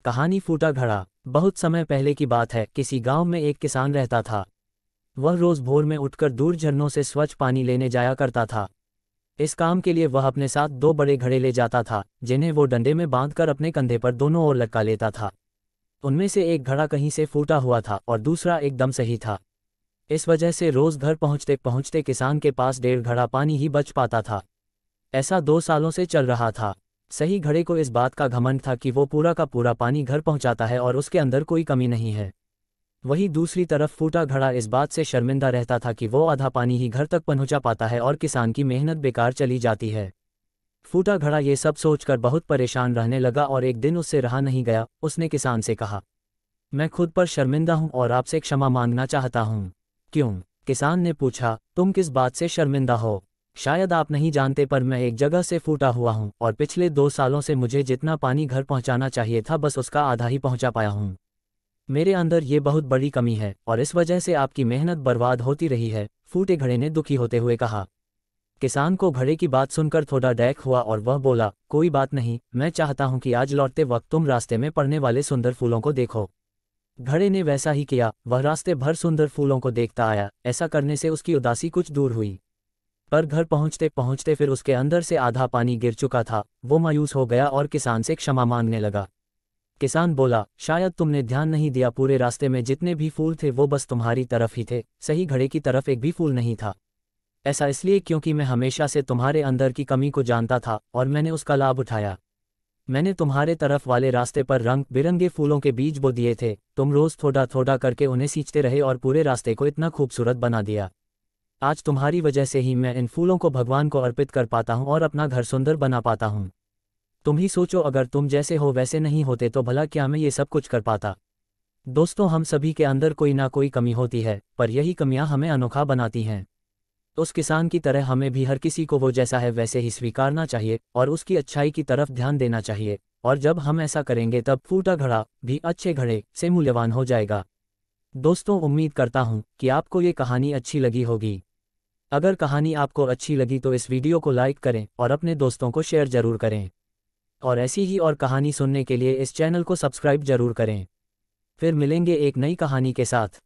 कहानी फूटा घड़ा। बहुत समय पहले की बात है, किसी गांव में एक किसान रहता था। वह रोज भोर में उठकर दूर झरनों से स्वच्छ पानी लेने जाया करता था। इस काम के लिए वह अपने साथ दो बड़े घड़े ले जाता था, जिन्हें वो डंडे में बांधकर अपने कंधे पर दोनों ओर लटका लेता था। उनमें से एक घड़ा कहीं से फूटा हुआ था और दूसरा एकदम सही था। इस वजह से रोज घर पहुंचते पहुंचते किसान के पास 1.5 घड़ा पानी ही बच पाता था। ऐसा 2 सालों से चल रहा था। सही घड़े को इस बात का घमंड था कि वो पूरा का पूरा पानी घर पहुंचाता है और उसके अंदर कोई कमी नहीं है। वहीं दूसरी तरफ फूटा घड़ा इस बात से शर्मिंदा रहता था कि वो आधा पानी ही घर तक पहुंचा पाता है और किसान की मेहनत बेकार चली जाती है। फूटा घड़ा ये सब सोचकर बहुत परेशान रहने लगा और एक दिन उससे रहा नहीं गया। उसने किसान से कहा, मैं खुद पर शर्मिंदा हूं और आपसे क्षमा मांगना चाहता हूं। क्यों? किसान ने पूछा, तुम किस बात से शर्मिंदा हो? शायद आप नहीं जानते, पर मैं एक जगह से फूटा हुआ हूं और पिछले 2 सालों से मुझे जितना पानी घर पहुंचाना चाहिए था बस उसका आधा ही पहुंचा पाया हूं। मेरे अंदर ये बहुत बड़ी कमी है और इस वजह से आपकी मेहनत बर्बाद होती रही है। फूटे घड़े ने दुखी होते हुए कहा। किसान को घड़े की बात सुनकर थोड़ा डैक हुआ और वह बोला, कोई बात नहीं, मैं चाहता हूं कि आज लौटते वक्त तुम रास्ते में पड़ने वाले सुंदर फूलों को देखो। घड़े ने वैसा ही किया। वह रास्ते भर सुंदर फूलों को देखता आया। ऐसा करने से उसकी उदासी कुछ दूर हुई। पर घर पहुंचते पहुंचते फिर उसके अंदर से आधा पानी गिर चुका था। वो मायूस हो गया और किसान से क्षमा मांगने लगा। किसान बोला, शायद तुमने ध्यान नहीं दिया, पूरे रास्ते में जितने भी फूल थे वो बस तुम्हारी तरफ ही थे, सही घड़े की तरफ एक भी फूल नहीं था। ऐसा इसलिए क्योंकि मैं हमेशा से तुम्हारे अंदर की कमी को जानता था और मैंने उसका लाभ उठाया। मैंने तुम्हारे तरफ वाले रास्ते पर रंग बिरंगे फूलों के बीज बो दिए थे। तुम रोज थोड़ा थोड़ा करके उन्हें सींचते रहे और पूरे रास्ते को इतना खूबसूरत बना दिया। आज तुम्हारी वजह से ही मैं इन फूलों को भगवान को अर्पित कर पाता हूँ और अपना घर सुंदर बना पाता हूँ। तुम ही सोचो, अगर तुम जैसे हो वैसे नहीं होते तो भला क्या मैं ये सब कुछ कर पाता। दोस्तों, हम सभी के अंदर कोई ना कोई कमी होती है, पर यही कमियां हमें अनोखा बनाती हैं। उस किसान की तरह हमें भी हर किसी को वो जैसा है वैसे ही स्वीकारना चाहिए और उसकी अच्छाई की तरफ ध्यान देना चाहिए। और जब हम ऐसा करेंगे तब फूटा घड़ा भी अच्छे घड़े से मूल्यवान हो जाएगा। दोस्तों, उम्मीद करता हूँ कि आपको ये कहानी अच्छी लगी होगी। अगर कहानी आपको अच्छी लगी तो इस वीडियो को लाइक करें और अपने दोस्तों को शेयर जरूर करें। और ऐसी ही और कहानी सुनने के लिए इस चैनल को सब्सक्राइब जरूर करें। फिर मिलेंगे एक नई कहानी के साथ।